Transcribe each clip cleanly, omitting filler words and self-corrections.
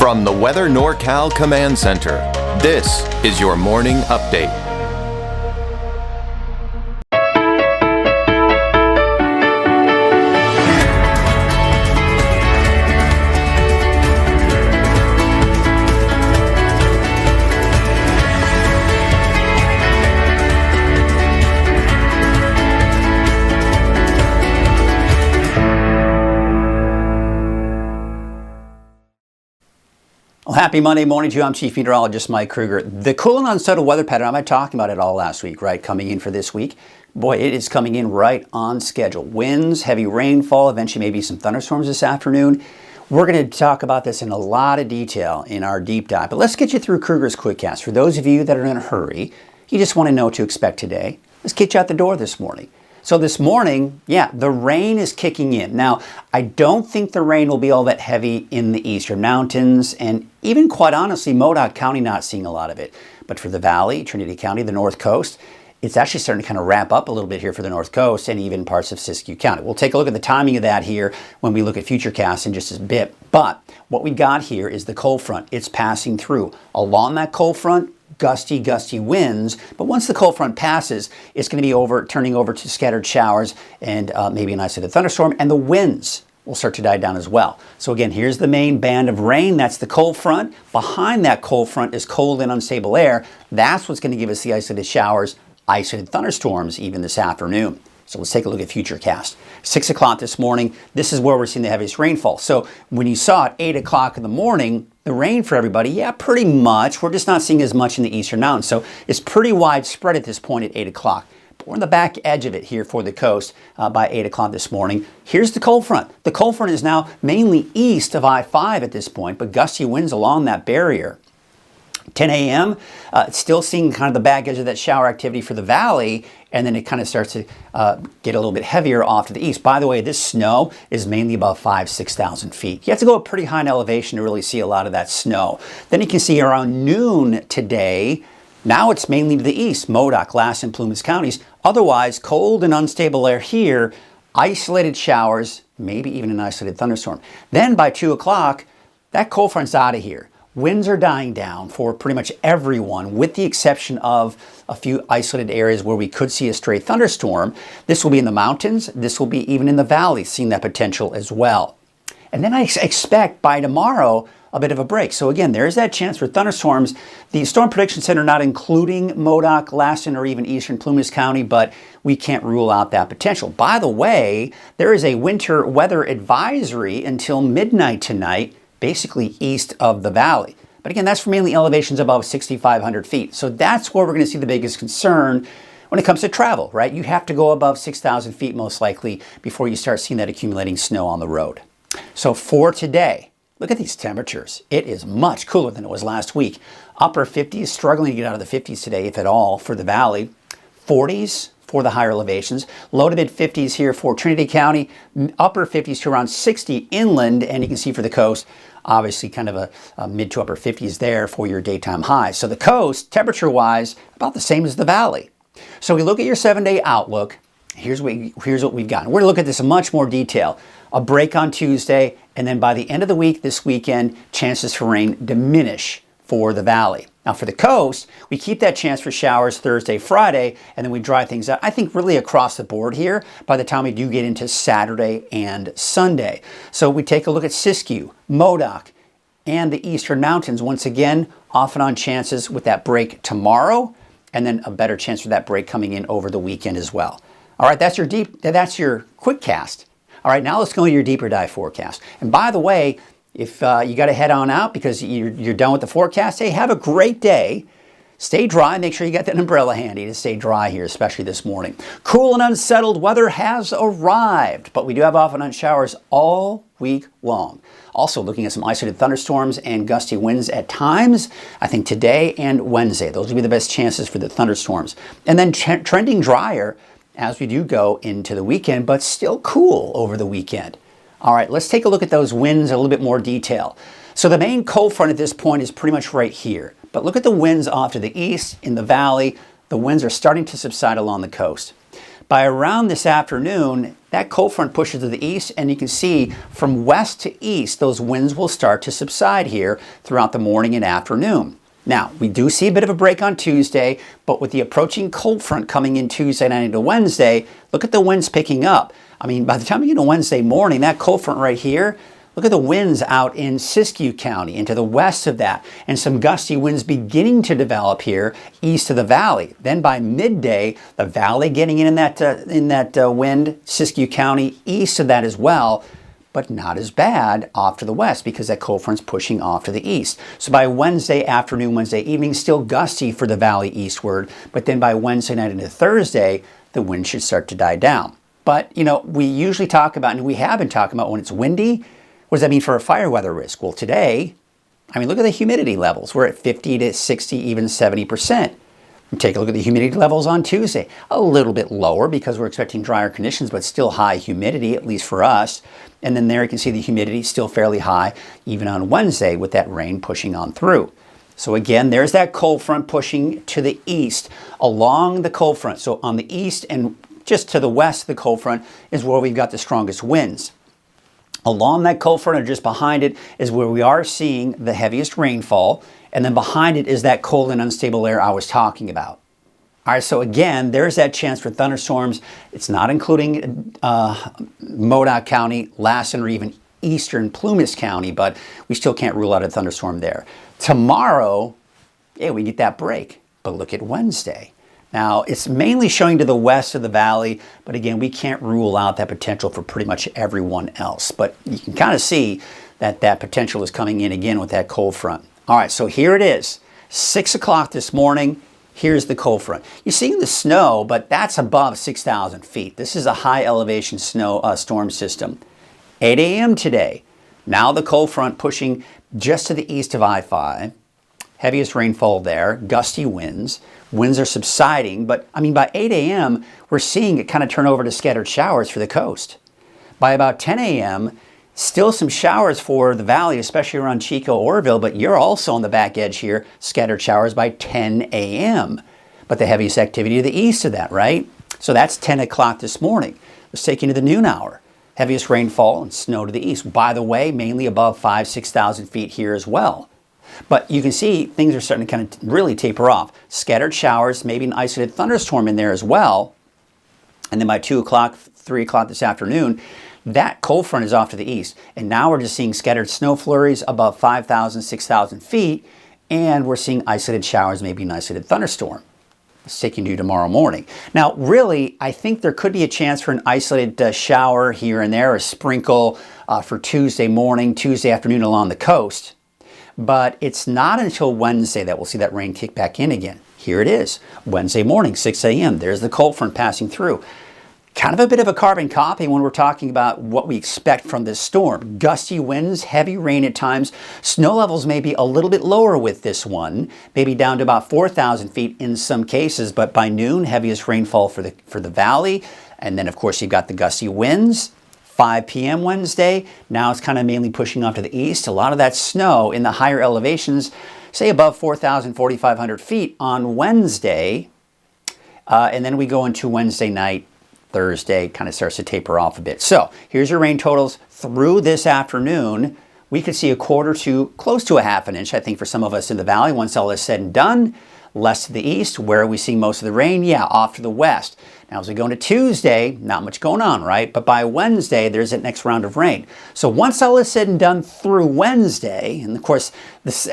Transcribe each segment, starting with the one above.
From the Weather NorCal Command Center, this is your morning update. Well, happy Monday morning to you. I'm Chief Meteorologist Mike Kruger. The cool and unsettled weather pattern, I've been talking about it all last week, right? Coming in for this week. Boy, it is coming in right on schedule. Winds, heavy rainfall, eventually maybe some thunderstorms this afternoon. We're going to talk about this in a lot of detail in our deep dive. But let's get you through Kruger's quickcast. For those of you that are in a hurry, you just want to know what to expect today. Let's get you out the door this morning. So this morning, the rain is kicking in. Now, I don't think the rain will be all that heavy in the eastern mountains, and even quite honestly, Modoc County not seeing a lot of it. But for the valley, Trinity County, the north coast, it's actually starting to kind of wrap up a little bit here for the north coast and even parts of Siskiyou County. We'll take a look at the timing of that here when we look at futurecasts in just a bit. But what we got here is the cold front. It's passing through. Along that cold front, gusty winds, but once the cold front passes, it's going to be turning over to scattered showers and maybe an isolated thunderstorm, and the winds will start to die down as well. So again, here's the main band of rain. That's the cold front. Behind that cold front is cold and unstable air. That's what's going to give us the isolated showers, isolated thunderstorms even this afternoon. So let's take a look at futurecast. 6 o'clock this morning, this is where we're seeing the heaviest rainfall. So when you saw it 8 o'clock in the morning, the rain for everybody, pretty much. We're just not seeing as much in the eastern mountains. So it's pretty widespread at this point at 8 o'clock. But we're on the back edge of it here for the coast by 8 o'clock this morning. Here's the cold front. The cold front is now mainly east of I-5 at this point, but gusty winds along that barrier. 10 a.m., still seeing kind of the back edge of that shower activity for the valley, and then it kind of starts to get a little bit heavier off to the east. By the way, this snow is mainly above 6,000 feet. You have to go up pretty high in elevation to really see a lot of that snow. Then you can see around noon today, now it's mainly to the east, Modoc, Glass, and Plumas counties. Otherwise, cold and unstable air here, isolated showers, maybe even an isolated thunderstorm. Then by 2 o'clock, that cold front's out of here. Winds are dying down for pretty much everyone, with the exception of a few isolated areas where we could see a stray thunderstorm. This will be in the mountains. This will be even in the valley, seeing that potential as well. And then I expect by tomorrow a bit of a break. So again, there's that chance for thunderstorms. The Storm Prediction Center not including Modoc, Lassen, or even eastern Plumas County, but we can't rule out that potential. By the way, there is a winter weather advisory until midnight tonight, basically east of the valley. But again, that's for mainly elevations above 6,500 feet. So that's where we're going to see the biggest concern when it comes to travel, right? You have to go above 6,000 feet most likely before you start seeing that accumulating snow on the road. So for today, look at these temperatures. It is much cooler than it was last week. Upper 50s, struggling to get out of the 50s today, if at all, for the valley. 40s for the higher elevations. Low to mid 50s here for Trinity County. Upper 50s to around 60 inland. And you can see for the coast, obviously kind of a mid to upper 50s there for your daytime highs. So the coast, temperature-wise, about the same as the valley. So we look at your 7-day outlook. Here's what we've got. We're going to look at this in much more detail. A break on Tuesday, and then by the end of the week, this weekend, chances for rain diminish for the valley. Now for the coast, we keep that chance for showers Thursday, Friday, and then we dry things out, I think really across the board here by the time we do get into Saturday and Sunday. So we take a look at Siskiyou, Modoc, and the eastern mountains. Once again, off and on chances with that break tomorrow, and then a better chance for that break coming in over the weekend as well. All right, that's your quick cast. All right, now let's go into your deeper dive forecast. And by the way, if you got to head on out because you're done with the forecast, hey, have a great day. Stay dry. Make sure you got that umbrella handy to stay dry here, especially this morning. Cool and unsettled weather has arrived, but we do have off and on showers all week long. Also looking at some isolated thunderstorms and gusty winds at times. I think today and Wednesday, those will be the best chances for the thunderstorms. And then trending drier as we do go into the weekend, but still cool over the weekend. All right, let's take a look at those winds in a little bit more detail. So the main cold front at this point is pretty much right here. But look at the winds off to the east in the valley. The winds are starting to subside along the coast. By around this afternoon, that cold front pushes to the east, and you can see from west to east, those winds will start to subside here throughout the morning and afternoon. Now, we do see a bit of a break on Tuesday, but with the approaching cold front coming in Tuesday night into Wednesday, look at the winds picking up. I mean, by the time you get to Wednesday morning, that cold front right here, look at the winds out in Siskiyou County and to the west of that, and some gusty winds beginning to develop here east of the valley. Then by midday, the valley getting in that wind, Siskiyou County east of that as well, but not as bad off to the west because that cold front's pushing off to the east. So by Wednesday afternoon, Wednesday evening, still gusty for the valley eastward, but then by Wednesday night into Thursday, the wind should start to die down. But, you know, we usually talk about, and we have been talking about when it's windy, what does that mean for a fire weather risk? Well, today, I mean, look at the humidity levels. We're at 50 to 60, even 70%. Take a look at the humidity levels on Tuesday. A little bit lower because we're expecting drier conditions, but still high humidity, at least for us. And then there you can see the humidity still fairly high, even on Wednesday with that rain pushing on through. So again, there's that cold front pushing to the east along the cold front. So on the east and just to the west of the cold front is where we've got the strongest winds. Along that cold front or just behind it is where we are seeing the heaviest rainfall. And then behind it is that cold and unstable air I was talking about. All right, so again, there's that chance for thunderstorms. It's not including Modoc County, Lassen, or even eastern Plumas County, but we still can't rule out a thunderstorm there. Tomorrow, yeah, we get that break. But look at Wednesday. Now, it's mainly showing to the west of the valley, but again, we can't rule out that potential for pretty much everyone else. But you can kind of see that that potential is coming in again with that cold front. All right, so here it is, 6 o'clock this morning. Here's the cold front. You're seeing the snow, but that's above 6,000 feet. This is a high elevation snow storm system. 8 a.m. today. Now the cold front pushing just to the east of I-5. Heaviest rainfall there, gusty winds. Winds are subsiding, but I mean by 8 a.m. we're seeing it kind of turn over to scattered showers for the coast. By about 10 a.m. still some showers for the valley, especially around Chico, Oroville, but you're also on the back edge here, scattered showers by 10 a.m. But the heaviest activity to the east of that, right? So that's 10 o'clock this morning. Let's take you to the noon hour. Heaviest rainfall and snow to the east. By the way, mainly above 6,000 feet here as well. But you can see things are starting to kind of really taper off. Scattered showers, maybe an isolated thunderstorm in there as well. And then by 2 o'clock, 3 o'clock this afternoon, that cold front is off to the east. And now we're just seeing scattered snow flurries above 5,000, 6,000 feet. And we're seeing isolated showers, maybe an isolated thunderstorm. It's taking you tomorrow morning. Now, really, I think there could be a chance for an isolated shower here and there, a sprinkle for Tuesday morning, Tuesday afternoon along the coast. But it's not until Wednesday that we'll see that rain kick back in again. Here it is, Wednesday morning, 6 a.m. There's the cold front passing through. Kind of a bit of a carbon copy when we're talking about what we expect from this storm. Gusty winds, heavy rain at times. Snow levels may be a little bit lower with this one, maybe down to about 4,000 feet in some cases. But by noon, heaviest rainfall for the valley. And then, of course, you've got the gusty winds. 5 p.m. Wednesday, now it's kind of mainly pushing off to the east. A lot of that snow in the higher elevations, say above 4,000, 4,500 feet on Wednesday. And then we go into Wednesday night, Thursday, kind of starts to taper off a bit. So here's your rain totals through this afternoon. We could see a quarter to close to a half an inch, I think, for some of us in the valley once all is said and done. Less to the east, where are we seeing most of the rain? Yeah, off to the west. Now, as we go into Tuesday, not much going on, right? But by Wednesday, there's that next round of rain. So once all is said and done through Wednesday, and of course,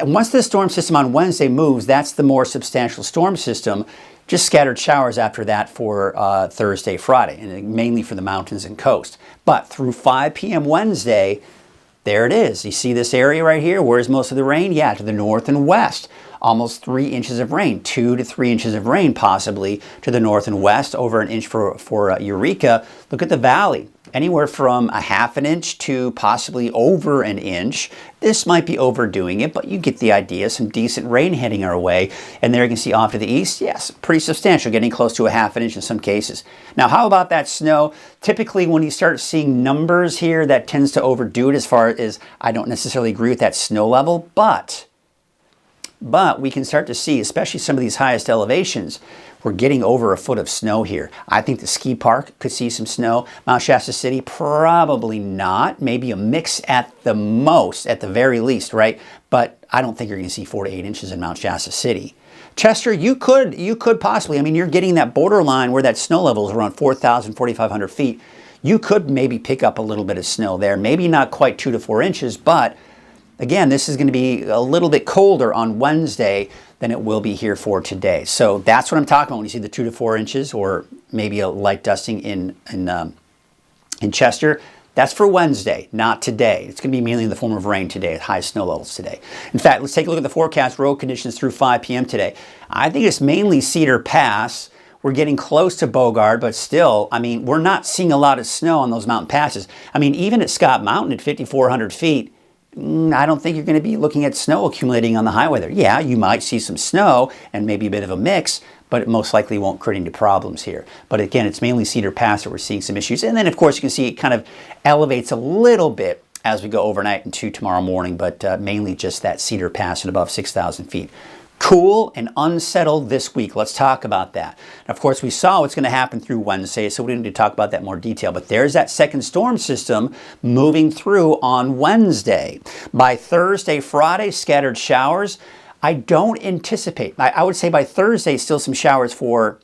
once the storm system on Wednesday moves, that's the more substantial storm system. Just scattered showers after that for Thursday, Friday, and mainly for the mountains and coast. But through 5 p.m. Wednesday, there it is. You see this area right here? Where's most of the rain? Yeah, to the north and west. Almost 3 inches of rain, 2 to 3 inches of rain possibly to the north and west, over an inch for Eureka. Look at the valley, anywhere from a half an inch to possibly over an inch. This might be overdoing it, but you get the idea. Some decent rain heading our way. And there you can see off to the east, yes, pretty substantial, getting close to a half an inch in some cases. Now, how about that snow? Typically, when you start seeing numbers here, that tends to overdo it as far as I don't necessarily agree with that snow level, but we can start to see, especially some of these highest elevations, we're getting over a foot of snow here. I think the ski park could see some snow. Mount Shasta City, probably not. Maybe a mix at the most, at the very least, right? But I don't think you're going to see 4 to 8 inches in Mount Shasta City. Chester, you could possibly. I mean, you're getting that borderline where that snow level is around 4,000, 4,500 feet. You could maybe pick up a little bit of snow there. Maybe not quite 2 to 4 inches, but again, this is going to be a little bit colder on Wednesday than it will be here for today. So that's what I'm talking about when you see the 2 to 4 inches or maybe a light dusting in Chester. That's for Wednesday, not today. It's going to be mainly in the form of rain today at high snow levels today. In fact, let's take a look at the forecast road conditions through 5 p.m. today. I think it's mainly Cedar Pass. We're getting close to Bogard, but still, I mean, we're not seeing a lot of snow on those mountain passes. I mean, even at Scott Mountain at 5,400 feet, I don't think you're going to be looking at snow accumulating on the highway there. Yeah, you might see some snow and maybe a bit of a mix, but it most likely won't create any problems here. But again, it's mainly Cedar Pass that we're seeing some issues. And then, of course, you can see it kind of elevates a little bit as we go overnight into tomorrow morning, but mainly just that Cedar Pass and above 6,000 feet. Cool and unsettled this week. Let's talk about that. And of course, we saw what's going to happen through Wednesday, so we don't need to talk about that in more detail. But there's that second storm system moving through on Wednesday. By Thursday, Friday, scattered showers. I don't anticipate, I would say by Thursday, still some showers for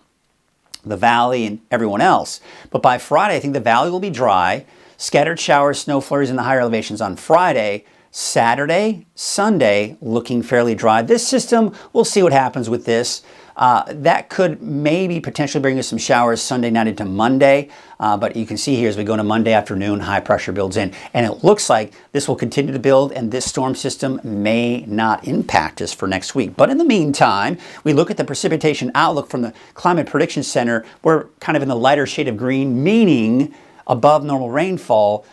the valley and everyone else. But by Friday, I think the valley will be dry. Scattered showers, snow flurries in the higher elevations on Friday. Saturday, Sunday, looking fairly dry. This system, we'll see what happens with this. That could maybe potentially bring us some showers Sunday night into Monday. But you can see here as we go into Monday afternoon, high pressure builds in. And it looks like this will continue to build and this storm system may not impact us for next week. But in the meantime, we look at the precipitation outlook from the Climate Prediction Center. We're kind of in the lighter shade of green, meaning above normal rainfall,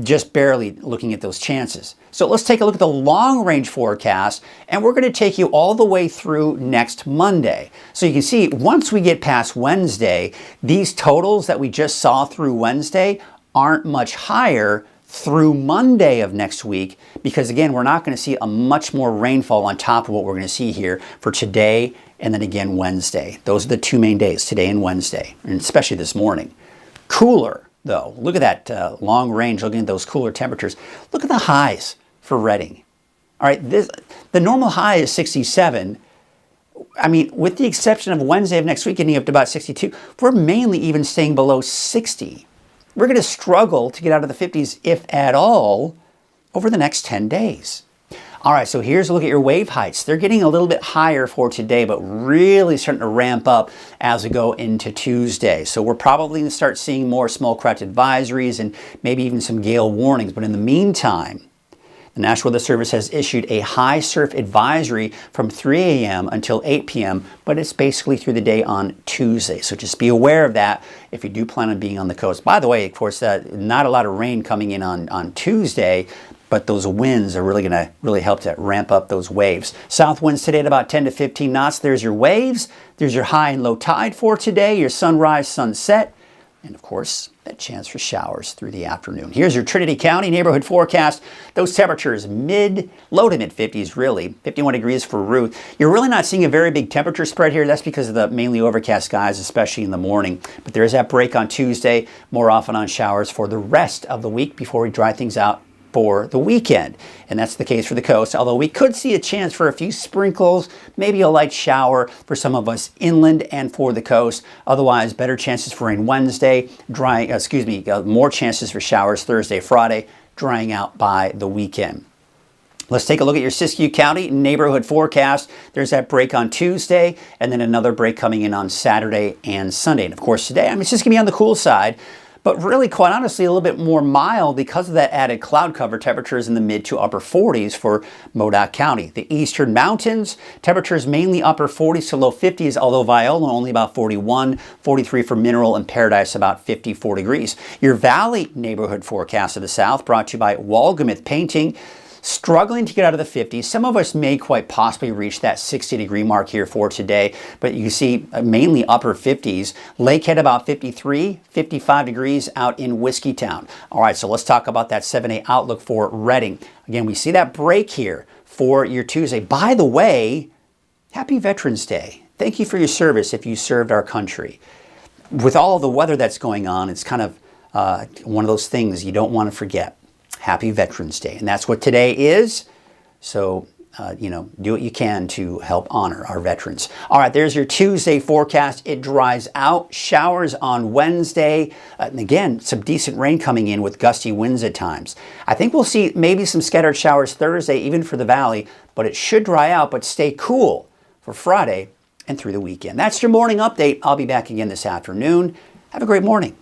just barely looking at those chances. So let's take a look at the long range forecast, and we're going to take you all the way through next Monday. So you can see once we get past Wednesday, these totals that we just saw through Wednesday aren't much higher through Monday of next week, because again, we're not going to see a much more rainfall on top of what we're going to see here for today and then again Wednesday. Those are the two main days, today and Wednesday, and especially this morning. Cooler though. Look at that long range, looking at those cooler temperatures. Look at the highs for Redding. All right, the normal high is 67. I mean, with the exception of Wednesday of next week getting up to about 62, we're mainly even staying below 60. We're going to struggle to get out of the 50s, if at all, over the next 10 days. All right, so here's a look at your wave heights. They're getting a little bit higher for today, but really starting to ramp up as we go into Tuesday. So we're probably going to start seeing more small craft advisories and maybe even some gale warnings. But in the meantime, the National Weather Service has issued a high surf advisory from 3 a.m. until 8 p.m., but it's basically through the day on Tuesday. So just be aware of that if you do plan on being on the coast. By the way, of course, not a lot of rain coming in on Tuesday, but those winds are really going to help to ramp up those waves. South winds today at about 10 to 15 knots. There's your waves. There's your high and low tide for today, your sunrise, sunset, and of course, that chance for showers through the afternoon. Here's your Trinity County neighborhood forecast. Those temperatures low to mid 50s really, 51 degrees for Ruth. You're really not seeing a very big temperature spread here. That's because of the mainly overcast skies, especially in the morning. But there is that break on Tuesday, more often on showers for the rest of the week before we dry things out for the weekend. And that's the case for the coast, although we could see a chance for a few sprinkles, maybe a light shower for some of us inland and for the coast. Otherwise, better chances for rain Wednesday, more chances for showers Thursday, Friday, drying out by the weekend. Let's take a look at your Siskiyou County neighborhood forecast. There's that break on Tuesday and then another break coming in on Saturday and Sunday. And of course today, it's just going to be on the cool side. But really, quite honestly, a little bit more mild because of that added cloud cover. Temperatures in the mid to upper 40s for Modoc County. The eastern mountains, temperatures mainly upper 40s to low 50s, although Viola only about 41, 43 for Mineral, and Paradise about 54 degrees. Your valley neighborhood forecast of the south brought to you by Walgamith Painting. Struggling to get out of the 50s. Some of us may quite possibly reach that 60-degree mark here for today, but you see mainly upper 50s. Lakehead about 53, 55 degrees out in Whiskeytown. All right, so let's talk about that 7-day outlook for Redding. Again, we see that break here for your Tuesday. By the way, happy Veterans Day. Thank you for your service if you served our country. With all the weather that's going on, it's kind of one of those things you don't want to forget. Happy Veterans Day. And that's what today is. So, do what you can to help honor our veterans. All right, there's your Tuesday forecast. It dries out. Showers on Wednesday. And again, some decent rain coming in with gusty winds at times. I think we'll see maybe some scattered showers Thursday, even for the valley, but it should dry out, but stay cool for Friday and through the weekend. That's your morning update. I'll be back again this afternoon. Have a great morning.